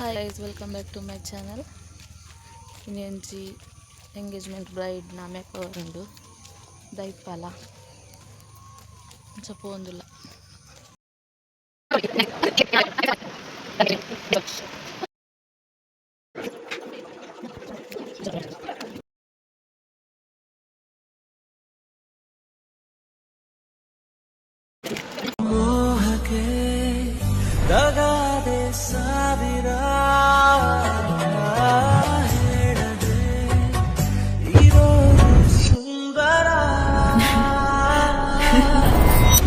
Hi guys, welcome back to my channel. ಇನ್ನೇಂಚಿ engagement bride ನ makeup ಉಂಡು ದೈಪಾಲ ಸ್ವಲ್ಪ ಒಂದಿಲ್ಲ ಮೋಹಕ್ಕೆ ದಗಾದೆ ಸಾವಿರ ಹೇಳದೆ ಇರೋದು ಸುಂದರ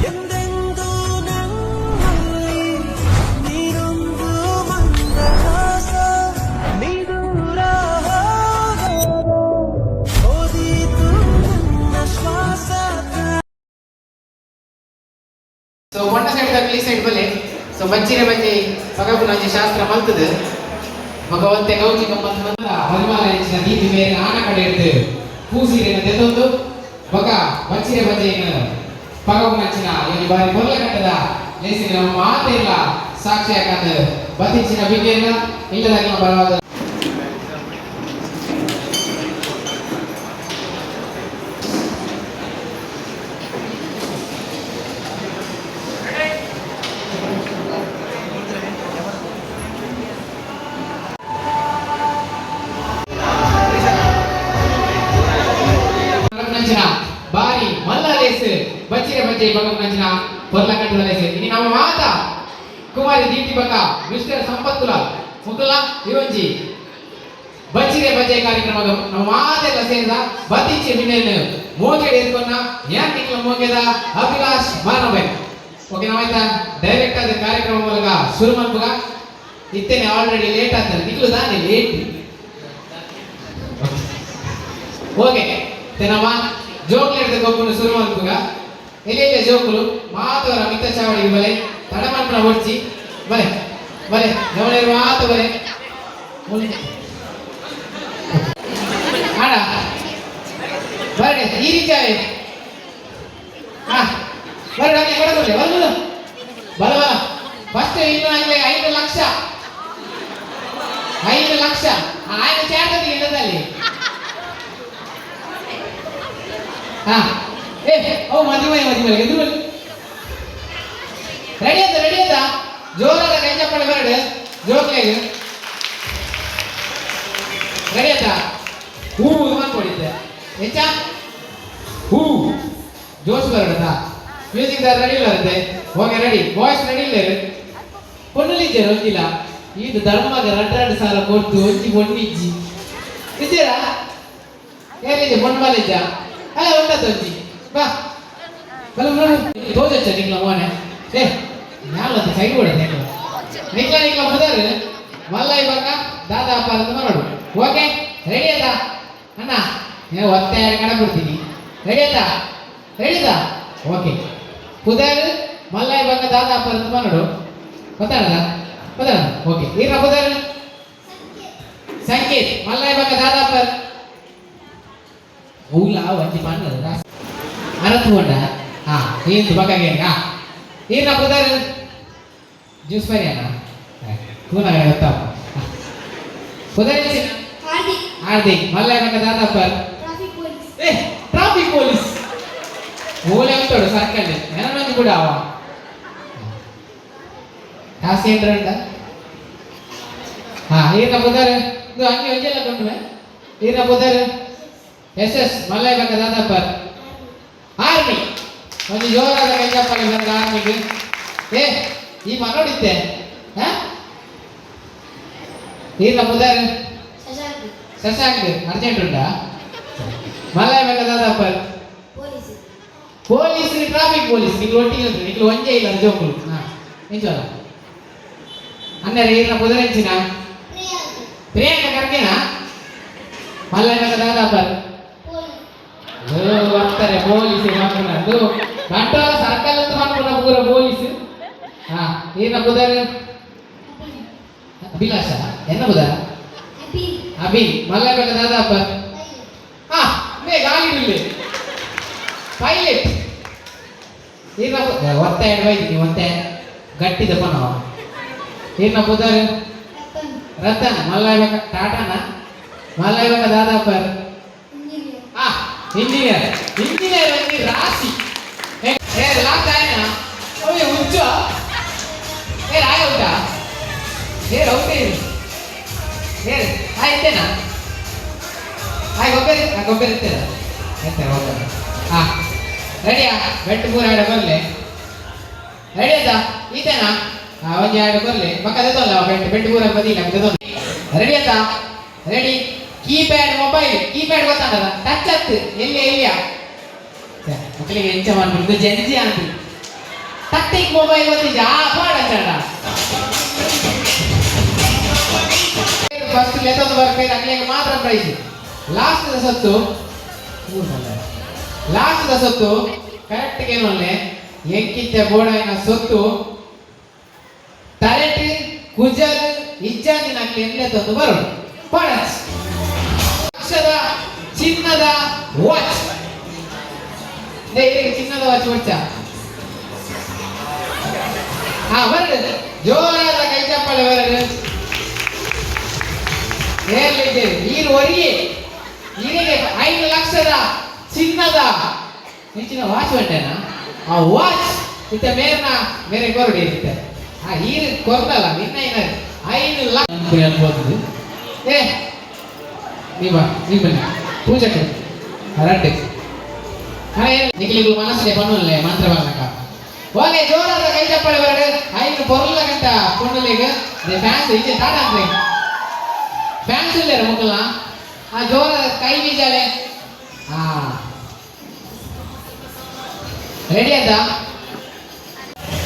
ಎಂದೆಂದು ನನ್ನಲ್ಲಿ ನೀರೊಂದು ಮಂದಹಾಸ ನಿದೂರ ಹೋದೀತು ನನ್ನ ಶ್ವಾಸ. ಸೊ ಮೊಟ್ಟ ಸೈಡ್ ಈ ಸೈಡ್ ಬಲೆ ಸೊ ಬಚ್ಚಿರೆ ಬಜ್ಜಿ ಭಗವನಾಜಿ ಶಾಸ್ತ್ರ ಮಲ್ತದೆ ಭಗವಂತೆ ಗೌಜಿ ಗಮ್ಮತ್ ಮಂತ್ರ ಹರಿಮಾಲ ಹೆಚ್ಚಿನ ನೀತಿ ಬೇರೆ ಆನ ಕಡೆ ಇರ್ತೇವೆ ಪೂಸಿರೇನ ತೆತ್ತೊಂದು ಬಗ ಬಚ್ಚಿರೆ ಬಜ್ಜೆನ ಭಗವನಾಚಿನ ಇಲ್ಲಿ ಬಾರಿ ಮೊದಲ ಕಟ್ಟದ ಲೇಸಿನ ನಮ್ಮ ಮಾತೆ ಇಲ್ಲ ಸಾಕ್ಷಿ ಯಾಕಂದ ಬತ್ತಿಚ್ಚಿನ ಬಿಗ್ಗೆನ ಇಲ್ಲದಾಗಿ ಬರವಾದ ಬಾರಿ ಮಲ್ಲ ಲೇಸ್ ಬಚ್ಚಿರೆ ಬಜ್ಜೆ ಭಗವಂತನ ಹೊರಲ ಕಟ್ಟದ ಲೇಸ್ ಇನಿ ನಮ್ಮ ಮಾತಾ ಕುಮಾರಿ ದೀಪ್ತಿ ಬಕ ಮಿಸ್ಟರ್ ಸಂಪತ್ಕುಲ ಮುಕುಲ ಇವೊಂಜಿ ಬಚ್ಚಿರೆ ಬಜ್ಜೆ ಕಾರ್ಯಕ್ರಮ ನಮ್ಮ ಮಾತೆಲ್ಲ ಸೇರಿದ ಬತ್ತಿಚ್ಚೆ ಮಿನ್ನೆನ್ ಮೋಗೆಡೆ ಎರ್ಕೊನ್ನ ಯಾನ್ ನಿಕ್ಲ ಮೋಗೆದ ಅಭಿಲಾಷ್ ಮಾನವೆ ಓಕೆ ನಾವಾಯ್ತಾ ಡೈರೆಕ್ಟ್ ಆದ ಕಾರ್ಯಕ್ರಮ ಮೂಲಕ ಶುರು ಮಾಡ್ಬೋಗ ಇತ್ತೇನೆ ಆಲ್ರೆಡಿ ಲೇಟ್ ಆಗ್ತದೆ ನಿಕ್ಲು ದಾನೆ ಲೇಟ್ ಓಕೆ ತೆನವ ಜೋಕ್ಲು ಹಿಡಿದು ಗೊಬ್ಬರು ಶುರು ಮಾಡ್ಬೋಗ ಎಲ್ಲೆಲ್ಲ ಜೋಕುಲು ಮಾತವರ ಮಿತ್ತ ಚಾವಡಿಗೆ ಬಲೆ ತಡಮಂತ್ರ ಹೊಡ್ಚಿ ಬಲೆ ಬಲೆ ಗಮನಿರುವ ಮಾತು ಬಲೆ ಆಡ ಬರಡೆ ಈ ರೀತಿಯಾಗಿ ಹಾ ಬರಡೆ ಅಲ್ಲಿ ಬರಬಲ್ಲೆ ಬರಬಹುದು ಬಲ ಬಲ ಫಸ್ಟ್ ಇನ್ನು ಅಲ್ಲಿ 5 ಲಕ್ಷ 5 ಲಕ್ಷ ಆಯ್ತು ಚಾಟದಿ ಇಲ್ಲದಲ್ಲಿ ಹಾ ಏ ಓ ಮದಿಮೈ ಎದುರು ರೆಡಿ ಅಂತ ಜೋರಾದ ಕೈ ಚಪ್ಪಳೆ ಬರಡೆ ಜೋಕ್ಲೆಗೆ ರೆಡಿ ಅಂತ ಹೂ ಮಾಡ್ಕೊಂಡಿದ್ದೆ ಹೆಚ್ಚ ಹೂ ಜೋಶ್ ಬರಡದ ಮ್ಯೂಸಿಕ್ ರೆಡಿ ಇಲ್ಲ ಇರುತ್ತೆ ಓಕೆ ರೆಡಿ ವಾಯ್ಸ್ ರೆಡಿ ಇಲ್ಲ ಪೊಣ್ಣಲಿದ್ದೇನೆ ಒಂದಿಲ್ಲ ಇದು ಧರ್ಮಗ 2 ಸಾಲ ಕೊಟ್ಟು ಒಂಜಿ ಪೊಣ್ಣಿಜ್ಜಿ ಇದ್ದೀರಾ ಏನಿದೆ ಪೊಣ್ಮಲಿಜ್ಜ ಅಲ್ಲ ಉಂಟದೊಂಜಿ ಬಾ ಬಲ ತೋಜಚ್ಚ ನಿಕ್ಲ ಮೋನೆ ಏ ನಾಲತ್ತು ಸೈಡ್ ಕೊಡದೆ ನಿಕ್ಲ ಮುದರ್ ಮಲ್ಲೈ ಬಕ ದಾದಾ ಅಪ್ಪ ಅಂತ ಮಾಡೋಡು ಓಕೆ ರೆಡಿ ಅದ ಅಣ್ಣ ನೀವು ಒತ್ತೆ ಕಡೆ ಬಿಡ್ತೀನಿ ರೆಡಿದಾ ಓಕೆ ಪುದರ್ ಮಲ್ಲೈ ಬಕ ದಾದಾ ಅಪ್ಪ ಅಂತ ಮಾಡೋಡು ಗೊತ್ತಾಡದ ಓಕೆ ಈಗ ಪುದರ್ ಸಂಕೇತ್ ಮಲ್ಲೈ ಬಕ ದಾದಾ ಅಪ್ಪ ಊಲ ಒಂಜಿ ಪಣ್ಣದ ಅರತ್ತು ಹೊಂಡ ಹಾ ಏನು ಬಕಾಗೆ ಹಾ ಈಗ ಪುದರ್ ಜ್ಯೂಸ್ ಪರಿಯಾನ ಕೂನ ಗೊತ್ತಾ ಪುದರ್ ಹಾರ್ದಿಕ್ ಮಲ್ಲೈ ಬಕ ದಾದಾ ಅಪ್ಪ ಟ್ರಾಫಿಕ್ ಪೊಲೀಸ್ ಮೂಲೆ ಉಂಟೋಡು ಸರ್ಕಲ್ ನೆನಪು ಕೂಡ ಅವ ಕಾಸು ಏನ್ರ ಹಾ ಈಗ ಪುದರ್ ಇದು ಹಂಗೆ ಒಂಜೆಲ್ಲ ಕೊಂಡ್ವೆ ಈಗ ಪುದರ್ SS ಮಲ್ಲೈ ಬಕ ದಾದಾ ಅಪ್ಪ ಆರ್ಮಿ ಒಂದು ಜೋರಾದ ಕೈ ಚಪ್ಪಲಿ ಬಂದ ಆರ್ಮಿಗೆ ಏ ಈ ಮನೋಡಿದ್ದೆ ಹಾ ಈಗ ಪುದರ್ ಶಶಾಂಕ್ ಅರ್ಜೆಂಟ್ ಉಂಟಾ ಮಲ್ಲೈ ಬಕ ದಾದಾ ಅಪ್ಪ ಪೊಲೀಸ್ ಟ್ರಾಫಿಕ್ ಪೊಲೀಸ್ ನಿಕ್ಲು ಒಟ್ಟಿಗೆ ನಿಕ್ಲು ಒಂಜೆ ಇಲ್ಲ ಜೋಕುಲು ಹಾ ನಿಂಚೋಲ್ಲ ಅನ್ನರೆ ಈಗ ಪುದರ್ ಹೆಂಚಿನ ಪ್ರಿಯಾಂಕ ಕರ್ಕೆನಾ ಮಲ್ಲೈ ಬಕ ದಾದಾ ಅಪ್ಪ ಬರ್ತಾರೆ ಪೊಲೀಸ್ ಮಾಡ್ಕೊಂಡು ಗಂಟಲ ಸರ್ಕಲ್ ಅಂತ ಮಾಡ್ಕೊಂಡ ಪೂರ ಪೊಲೀಸ್ ಹಾ ಏನ ಬುಧರ್ ಅಭಿಲಾಷ ಎನ್ನ ಬುಧರ ಅಭಿ ಮಲ್ಲೈ ಬಕ ದಾದಾ ಅಪ್ಪ ಹಾ ಮೇ ಗಾಲಿ ಬಿಲ್ಲೆ ಪೈಲಟ್ ಈಗ ಒತ್ತೆ ಬೈದಿನಿ ಒತ್ತೆ ಗಟ್ಟಿದ ಪನವ ಏನ ಬುಧರ್ ರತನ್ ಮಲ್ಲ ಇವಾಗ ಟಾಟಾನ ಮಲ್ಲ ಇವಾಗ ದಾದಾಪರ್ ಇಂಜಿನಿಯರ್ ಇಂಜಿನಿಯರ್ ಅಂದ್ರೆ ರಾಶಿ ಲಾಸ್ಟ್ ಆಯ್ನ ಓಯ್ ಹುಚ್ಚ ರಾಯ ಉಂಟಾ ಔಟೇ ಆಯ್ತೇನಾ ಗೊಬ್ಬರ ಇರ್ತೇನೆ ಆಯ್ತಾ ಹೋಗೋಣ ಹಾಂ ರೆಡಿಯಾ ಬೆಟ್ಟು ಪೂರ ಆಡ ಬರಲಿ ರೆಡಿ ಆಯ್ತಾ ಈತೇನಾ ಒಂದು ಎರಡು ಬರಲಿ ಪಕ್ಕದಲ್ಲ ಬೆಟ್ಟು ಪೂರ ಬದಿಲ್ಲ ರೆಡಿ ಆಯ್ತಾ ರೆಡಿ ಕೀಪ್ಯಾಡ್ ಮೊಬೈಲ್ ಕೀಪ್ಯಾಡ್ ಗೊತ್ತಾಗಲ್ಲ ಟಚ್ ಹತ್ತು ಎಲ್ಲಿಯಾ ಮಕ್ಕಳಿಗೆ ಎಂಚ ಮಾಡ್ಬಿಟ್ಟು ಜಂಜಿ ಅಂತ ಟಕ್ಟಿಕ್ ಮೊಬೈಲ್ ಗೊತ್ತಿದ್ದ ಪಾಡ ಚಂಡ ಫಸ್ಟ್ ಲೆತ್ತೊಂದು ಬರ್ಬೇಕು ಅಂಗಡಿಗೆ ಮಾತ್ರ ಪ್ರೈಸ್ ಲಾಸ್ಟ್ ಸೊತ್ತು ಕರೆಕ್ಟ್ ಏನು ಅಲ್ಲೇ ಎಂಕಿಂತ ಬೋಡಾಯಿನ ಸೊತ್ತು ತಲೆಟ್ ಕುಜಲ್ ಇಜ್ಜಾದಿನ ಎಂದೇ ತಂದು ಬರೋದು ಪಾಡಸ್ ಲಕ್ಷದ ಚಿನ್ನದ ವಾಚ್ ಚಿನ್ನದ ವಾಚ್ ಹೊಚ್ಚ ಬರಡು ಜೋರಾದ ಕೈ ಚಪ್ಪಳೆ ಬರಡು ನೀರು ಒರಿಗೆ ಈರಿಗೆ 5 ಲಕ್ಷದ ಚಿನ್ನದ ಹೆಚ್ಚಿನ ವಾಚ್ ಹೊಂಟೇನಾ ಆ ವಾಚ್ ಇತ್ತ ಮೇರೆ ಕೊರಡಿ ಇರುತ್ತೆ ಈರು ಕೊರದಲ್ಲ ನಿನ್ನ 5 ಲಕ್ಷ ಅನ್ಬೋದು ನೀ ಬನ್ನಿ ಪೂಜೆ ಕೊಡು ರಡ್ಡೆ ನಿಖಿಲಿಗಳು ಮನಸ್ಸಿಗೆ ಪಣ್ಣುಲ್ಲೇ ಮಂತ್ರ ಬರ್ಲಕ್ಕ ಹೋಗಿ ಜೋರಾದ ಕೈ ಚಪ್ಪಳೆ ಬರಡು 5 ಪೊರ್ಲ ಗಂಟ ಪೊಣ್ಣುಲಿಗೆ ಫ್ಯಾನ್ಸ್ ಈಚೆ ಟಾಟಾ ಅಂದ್ರೆ ಫ್ಯಾನ್ಸ್ ಇಲ್ಲ ಮಕ್ಕಳ ಜೋರ ಕೈ ಬೀಜಾಳೆ ರೆಡಿ ಆದ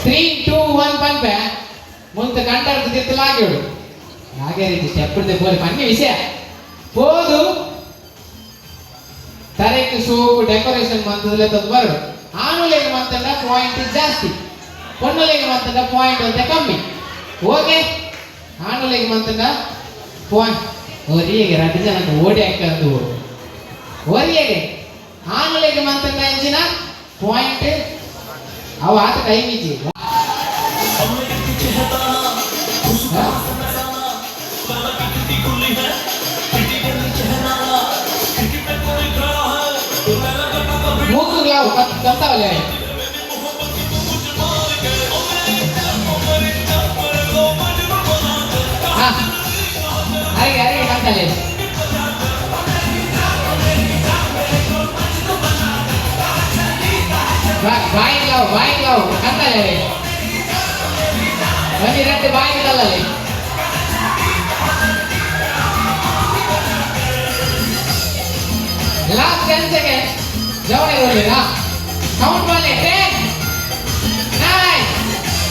3 2 1 ಪಂಪೆ ಮುಂದೆ ಕಂಡರ್ದು ತಿತ್ತಲಾಗಿಡು ಹಾಗೆ ರೀತಿ ಸ್ಟೆಪ್ ಬೋಲಿ ಪನ್ನಿ ವಿಷಯ ಹೋದು ತರಕ್ಕೆ ಸೋಪು ಡೆಕೋರೇಷನ್ ಬಂದದಲ್ಲೇ ತಂದು ಬರಡು ಆನುಲೆಗೆ ಮಾತಂಡ ಪಾಯಿಂಟ್ ಜಾಸ್ತಿ ಪೊಣ್ಣುಲೆಗೆ ಮಾತಂಡ ಪಾಯಿಂಟ್ ಅಂತ ಕಮ್ಮಿ ಓಕೆ ಆನುಲೆಗೆ ಮಾತಂಡ ಪಾಯಿಂಟ್ ಒರಿಯಗೆ 2 ಜನಕ್ಕೆ ಓಡಿ ಹಾಕಂದು ಒರಿಯಗೆ ಆನುಲೆಗೆ ಮಾತಂಡ ಎಂಚಿನ ಪಾಯಿಂಟ್ ಅವ ಆತ ಕೈ ಮೀಚಿ ಮೂಗುಗಳು ಕಂತಾವಲ್ಲ ಅರಿಗೆ ಕಂತಲೆ ಬಾಯಿಗ್ಲಾವ್ ಕಂತಲೆ ಬನ್ನಿ 2 ಬಾಯಿಗಳಲ್ಲೇ ಲಾಸ್ಟ್ 10 ಸೆಕೆಂಡ್ ಜವಳಿ ಬರಲಿಲ್ಲ ಕೌಂಟ್ ಮಾಡಿ 10 9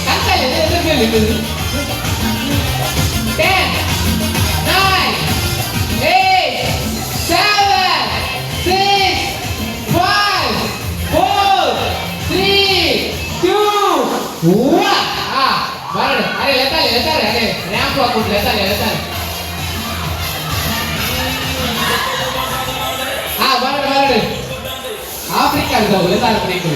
ಕಂತಲೆ 10 9 8 7 6 5 4 3 2 1 ಬರಡು ಅರೆ ಲೆತ್ತಾಲೆ ಅರೆ ರ್ಯಾಂಪ್ ಹಾಕ್ಬಿಟ್ಟು ಲೆತ್ತಾಲೆ ಬರಡು ಆಫ್ರಿಕಾ ಲೆತ್ತಾಲೆ ಬ್ರೇಕು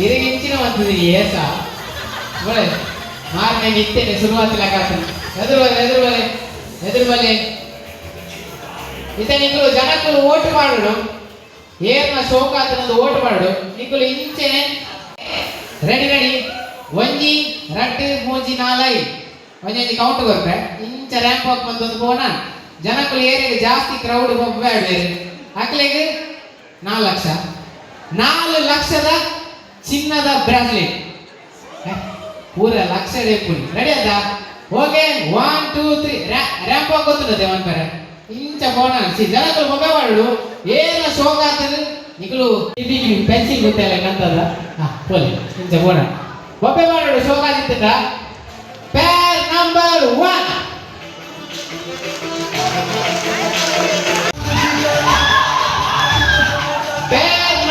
ಇರಿಗೆ ಇಂಚಿನ ಮಾಡ್ತಿದ್ದೀನಿ ಏಸ ಬಳೆ ಮಾರನೇ ಇತ್ತೇನೆ ಶುರುವಾತಿಲ್ಲ ಕಾಸು ಎದುರು ಬಲೆ ಇತ ನಿಂಗಳು ಜನಕ್ಕಳು ಓಟ್ ಮಾಡೋಡು ಏರ್ನ ಶೋಕಾತನದು ಓಟ್ ಮಾಡೋಡು ನಿಂಗಳು ಇಂಚೆನೆ ರೆಡಿ ಒಂಜಿ 2 3 4 ಒಂಜಿ ಕೌಂಟ್ ಬರ್ತೆ ಇಂಚ ರ್ಯಾಂಪ್ ವಾಕ್ ಬಂದೊಂದು ಪೋನ ಜನಕ್ಕಳು ಏರಿಯಾಗೆ ಜಾಸ್ತಿ ಕ್ರೌಡ್ ಬೇಡ ಅಕ್ಲೆಗೆ 4 ಲಕ್ಷ 4 ಲಕ್ಷದ ಚಿನ್ನದ ಬ್ರಾಸ್ಲೆಟ್ ಪೂರ ಲಕ್ಷ ಪುರಿ ರೆಡಿ ಅದ ಓಕೆ 1 2 3 ರ್ಯಾಂಪ್ ವಾಕ್ ಗೊತ್ತಿದೆ ಒನ್ ಪೇರೆ ಇಂಚ ಪೋನ ಜನಕ್ಕಳು ಮೊಬೆ ಮಾಡು ಏನ ಶೋಕ ಆಗ್ತದೆ ನಿಗಳು ಪೆನ್ಸಿಲ್ ಗೊತ್ತಿಲ್ಲ ಕಂತದ ಪೋಲಿ ಇಂಚ ಪೋನ ಮೊಬೆ ಮಾಡು ಶೋಕ ಆಗಿತ್ತ ಪೇರ್ ನಂಬರ್ 1 ಪೇರ್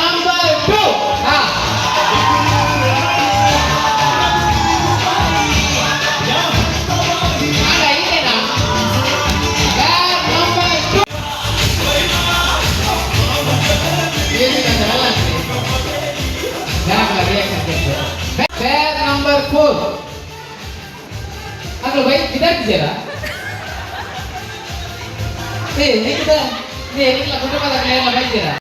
4 ಅಲ್ಲ ಬೈಕ್ ಬಿದ್ದಾಡ್ತಿದ್ದೀರಾ ಏನಿಲ್ಲ ಕುಟುಂಬದ ಎಲ್ಲ ಬೈತೀರಾ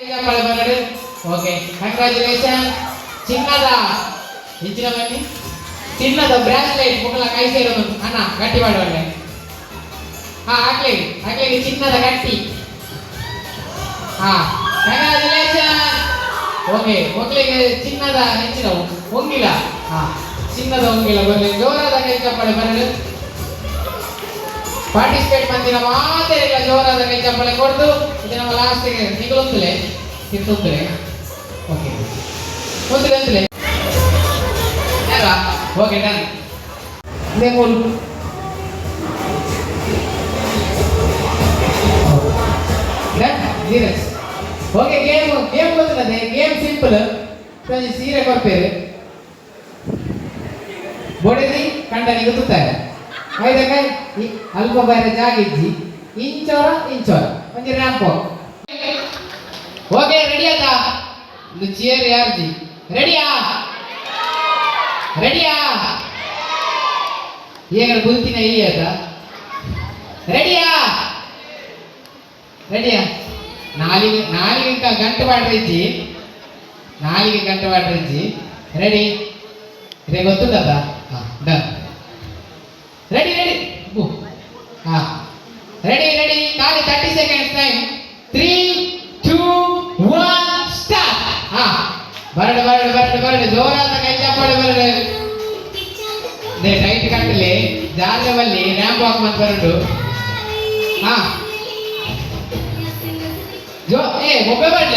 ಓಕೆ ಕಂಗ್ರಾಚುಲೇಷನ್ ಚಿನ್ನದ ಹೆಚ್ಚಿನ ಬನ್ನಿ ಚಿನ್ನದ ಬ್ರಾಸ್ಲೆಟ್ ಮುಖಲ ಕೈ ಸೇರೋದು ಅಣ್ಣ ಗಟ್ಟಿ ಮಾಡುವಲ್ಲೆ ಹಾ ಹಾಕ್ಲಿ ಚಿನ್ನದ ಗಟ್ಟಿ ಹಾ ಕಂಗ್ರಾಚುಲೇಷನ್ ಓಕೆ ಮಕ್ಕಳಿಗೆ ಚಿನ್ನದ ಹೆಚ್ಚಿನವು ಹೊಂಗಿಲ್ಲ ಹಾ ಚಿನ್ನದ ಹೊಂಗಿಲ್ಲ ಬರಲಿ ಜೋರಾದ ಕೈ ಚಪ್ಪಾಳೆ ಬರಲಿ ಪಾರ್ಟಿಸಿಪೇಟ್ ಮಂದಿನ ಮಾತೆಲ್ಲ ಜೋರಾದ ಕೈ ಚಪ್ಪಾಳೆ ಕೊಡ್ತು ಇದು ನಮ್ಮ ಲಾಸ್ಟಿಗೆ ನಿಗಲೊಂದಲೇ ಕಿತ್ತೊಂದಲೇ ಓಕೆ ಒಂದಲೇ ಯಾರಾ ಓಕೆ ಡನ್ ಇದೇ ಮೂರು ಡನ್ ಧೀರಜ್ ಓಕೆ ಗೇಮ್ ಗೊತ್ತಿಲ್ಲದೆ ಗೇಮ್ ಸಿಂಪಲ್ ಸೀರೆ ಕೊಡ್ತೇವೆ ಬೊಡೆದಿ ಕಂಡನಿಗೆ ಗೊತ್ತಾರೆ ಐದಕ್ಕೆ ಅಲ್ಪ ಬೇರೆ ಜಾಗಿಜ್ಜಿ ಇಂಚೋರ ಒಂಜಿ ರ್ಯಾಂಪ್ ಓಕೆ ರೆಡಿ ಆತ ಇದು ಚೇರ್ ಯಾರ್ಜಿ ರೆಡಿಯಾ ಈಗ ಗುರುತಿನ ಈ ಆತ ರೆಡಿಯಾ ನಾಲಿಗೆ ಗಂಟು ಮಾಡ್ರಿಜ್ಜಿ ರೆಡಿ ಇದೇ ಗೊತ್ತುಂಟ ಡನ್ ರೆಡಿ ಹಾ ರೆಡಿ ಖಾಲಿ 30 seconds ಟೈಮ್ 3 2 1 ಸ್ಟಾರ್ಟ್ ಹಾ ಬರಡು ಜೋರಾದ ಕೈ ಚಪ್ಪಾಳೆ ಬರಡು ದೇ ಟೈಟ್ ಕಟ್ಟಲಿ ಜಾಗದಲ್ಲಿ ರ್ಯಾಂಪ್ ವಾಕ್ ಮಾಡಿ ಬರಡು ಹಾ ಮೊಬೈಲ್ ಮಾಡಲ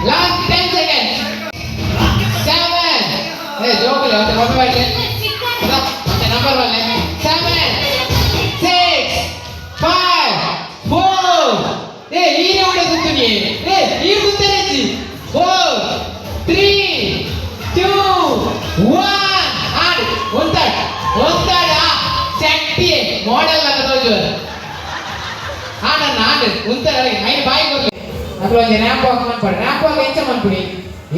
ಲಾಸ್ಟ್ 10 seconds 7 ಜೋಗಲಿ ಮತ್ತೆ ಮೊಬೈಲ್ ಮಾಡಲಿ ಮತ್ತೆ ನಂಬರ್ ಬರಲಿ 7 6 5 4 ಈನೇ ಹೊಡೆದು ನೀ ಈ ಗುತ್ತೇನೆ 4 3 2 1 ಆಡಿ ಒಂದಾಡ ಚಟ್ಟಿ ಮಾಡೆಲ್ ಅಲ್ಲ ತೋಜು ಆಡು ಒಂಥರ ಐದು ಬಾಯಿ ಬರಲಿ ಅದ್ರ ಒಂದು ರ್ಯಾಂಪ್ ವಾಕ್ ಮಾಡ್ಬಿಡಿ ರ್ಯಾಂಪ್ ವಾಕ್ ಹೆಚ್ಚ ಮಾಡ್ಬಿಡಿ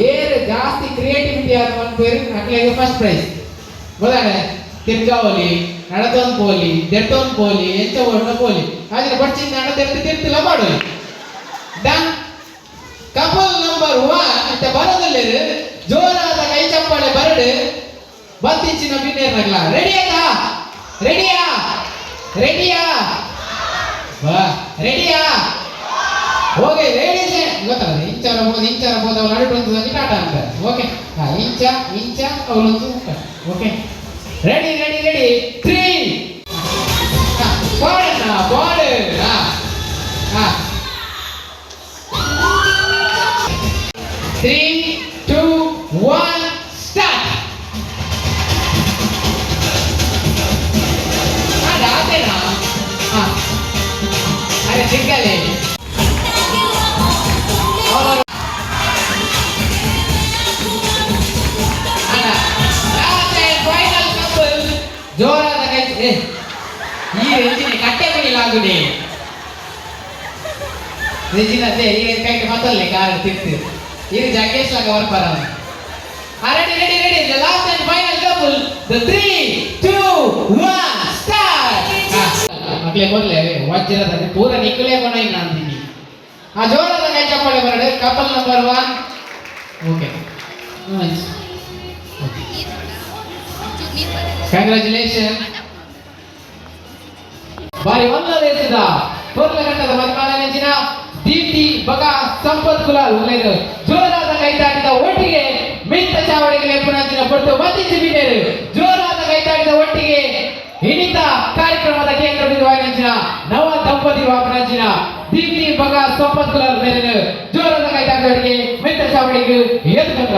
ಏರು ಜಾಸ್ತಿ ಕ್ರಿಯೇಟಿವಿಟಿ ಆದ ಮಾಡ್ಬೇರಿ ಅಟ್ಲಾಗೆ ಫಸ್ಟ್ ಪ್ರೈಸ್ ಗೊತ್ತಾಗ ತಿರ್ಗಾವಲಿ ನಡತೊಂದು ಪೋಲಿ ದೆಡ್ತೊಂದು ಪೋಲಿ ಎಂಚ ಓಡ್ನ ಪೋಲಿ ಆದ್ರೆ ಬಡ್ಚಿಂದ ನಡ ತಿರ್ತಿಲ್ಲ ಮಾಡೋಲಿ ಡನ್ ಕಪಲ್ ನಂಬರ್ 1 ಅಂತ ಬರೋದಿಲ್ಲ ಜೋರಾದ ಕೈ ಚಪ್ಪಾಳೆ ಬರಡು ಬತ್ತಿಂಚಿನ ಬಿನ್ನೇರ್ನಲ್ಲ ರೆಡಿಯಾ ರೆಡಿಯಾ ಓಕೆ ಲೇಡೀಸ್ ಗೊತ್ತಲ್ಲ ಇಂಚರ ಬೋದ ನಡುಟೊಂದು ಟಾಟ ಅಂತ ಓಕೆ ಇಂಚ ಅವಳೊಂದು ಓಕೆ ರೆಡಿ 3 ಬಾರ್ಡ್ 3 2 1 ಸ್ಟಾರ್ಟ್ ಅದಾದೇನಾ ಅರೆ ಸಿಕ್ಕಲೆ ಜೋರಾದ ಕೈ ಈ ರೆಂಜಿನ ಕಟ್ಟೆ ಬಡಿಲಾಗುಡಿ ರೆಂಜಿನತೆ ಈ ಕೈಗೆ ಮತ್ತಲ್ಲೇ ಕಾಲ ತಿರ್ತಿ ಇದು ಜಗ್ಗೇಶ್ ಲಾಗ ವರ್ಪರ ready last and final couple ದ 3 2 1 ಸ್ಟಾರ್ಟ್ ಮಕ್ಕಳೇ ಮೊದಲೇ ವಜ್ರದ ಪೂರ ನಿಕ್ಕಲೇ ಕೊಣ ಇಲ್ಲ ಅಂತೀನಿ ಆ ಜೋರಾದ ಕೈ ಚಪ್ಪಾಳೆ ಬರಡೆ ಕಪಲ್ ನಂಬರ್ 1 ಓಕೆ ಕಂಗ್ರಾಚುಲೇಷನ್ ಬಾರಿ ಒಳ್ಳೆಯದ ಪೂರ್ಣಘಟ್ಟದ ಮಧ್ಯಾಹ್ನ ದೀಪ್ತಿ ಬಗ ಸಂಪತ್ ಕುಲಾಲ್ ಒಳ್ಳೆಯದು ಜೋರಾದ ಕೈತಾಡಿದ ಒಟ್ಟಿಗೆ ಮಿತ್ತ ಚಾವಡಿಗೆ ಲೇಪುನಾಂಚಿನ ಪಡೆದು ಬಂದಿದ್ದು ಬಿಟ್ಟರು ಜೋರಾದ ಕೈತಾಡಿದ ಒಟ್ಟಿಗೆ ಇನಿತ ಕಾರ್ಯಕ್ರಮದ ಕೇಂದ್ರ ಬಿಂದುವಾಗಿನ ನವ ದಂಪತಿ ವಾಪನಾಂಚಿನ ದೀಪ್ತಿ ಬಗ ಸಂಪತ್ ಕುಲಾಲ್ ಮೇಲೆ ಜೋರಾದ ಕೈತಾಡಿದ ಒಟ್ಟಿಗೆ ಮಿತ್ತ ಚಾವಡಿಗೆ ಎದ್ದುಕೊಂಡ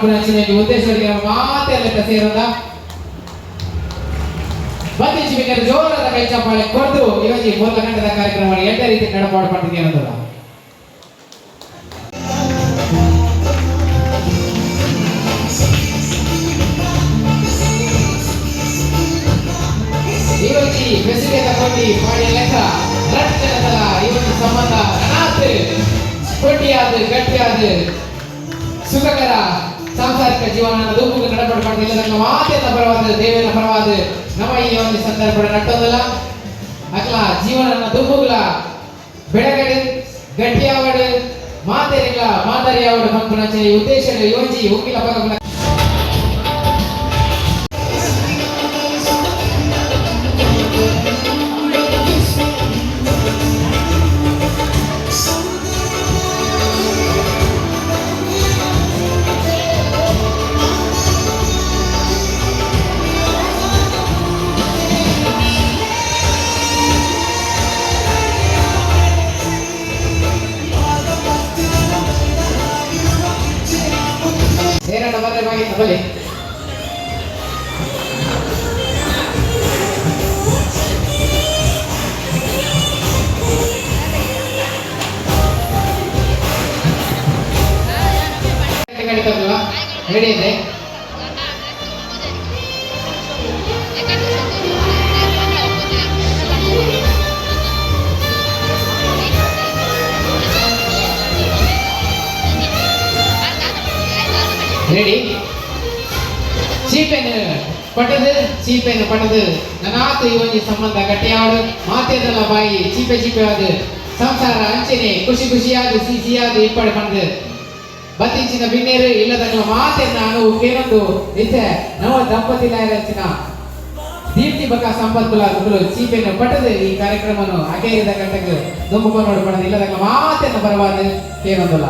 ಪಂಪುನಂಚಿನ ಉದ್ದೇಶಗಳಿಗೆ ಮಾತೆಲ್ಲ ಸೇರೋದ ಬಂದಿಚ್ಚಿ ಬೇಕಾದ್ರೆ ಜೋರಾದ ಕೈ ಚಪ್ಪಾಳೆ ಕೊಟ್ಟು ಇವತ್ತು ಮೂಲ ಗಂಟೆದ ಕಾರ್ಯಕ್ರಮ ಎಲ್ಲ ರೀತಿ ನಡಪಾಡು ಮಾಡ್ತೀನಿ ಅನ್ನೋದಲ್ಲ. ಇವತ್ತಿ ಬೆಸಿಗೆ ತಗೊಂಡು ಪಾಡಿ ಲೆಕ್ಕ ರಟ್ಟದ ಇವತ್ತು ಸಂಬಂಧ ಅನಾಥ ಕೊಟ್ಟಿಯಾದ ಗಟ್ಟಿಯಾದ ಸುಖಕರ ಸಾಂಸಾರಿಕ ಜೀವನ ದುಃಖ ನಡಪಡ ಮಾಡ್ತಿಲ್ಲ ಮಾತೆಲ್ಲ ಪರವಾದ ದೇವನ ಪರವಾದ ನಮ್ಮ ಈ ಒಂದು ಸಂದರ್ಭ ನಟ್ಟೋದಲ್ಲ ಅಕ್ಲ ಜೀವನ ದುಃಖಗಳ ಬೆಳಗಡೆ ಗಟ್ಟಿಯಾವಡು ಮಾತೆರಿಗಳ ಮಾದರಿಯಾವಡು ಮಕ್ಕಳ ಉದ್ದೇಶ ಯೋಜಿ ಉಕ್ಕಿಲ ಪಕ್ಕ ಬಲೆ ರೆಡಿ ಇದೆ. ರೆಡಿ ಚೀಪೇನು ಪಟ್ಟದು ನನಾತು ಇವೊಂಜಿ ಸಂಬಂಧ ಗಟ್ಟಿಯಾಡು ಮಾತೇದಲ್ಲ ಬಾಯಿ ಚೀಪೆ ಆದು ಸಂಸಾರ ಅಂಚನೆ ಖುಷಿಯಾದ ಸಿಹಿಯಾದ ಇಪ್ಪಡೆ ಪಂದು ಬತ್ತಿಂಚಿನ ಬಿನ್ನೇರು ಇಲ್ಲದ ಮಾತೆನ್ನ ನಾನು ಕೇಳೊಂದು ನಿತ್ಯ ನವ ದಂಪತಿ ಲಾಯರಚಿನ ದೀಪ್ತಿ ಬಕ ಸಂಪತ್ಕುಲ ಚೀಪೆಯನ್ನು ಪಟ್ಟದು ಈ ಕಾರ್ಯಕ್ರಮವನ್ನು ಅಗೇರಿದ ಗಂಟೆಗೆ ದುಂಬುಕೊಂಡು ಪಡೆದು ಇಲ್ಲದ ಮಾತೆನ್ನ ಬರವಾದ ಕೇಳೊಂದಲ್ಲ.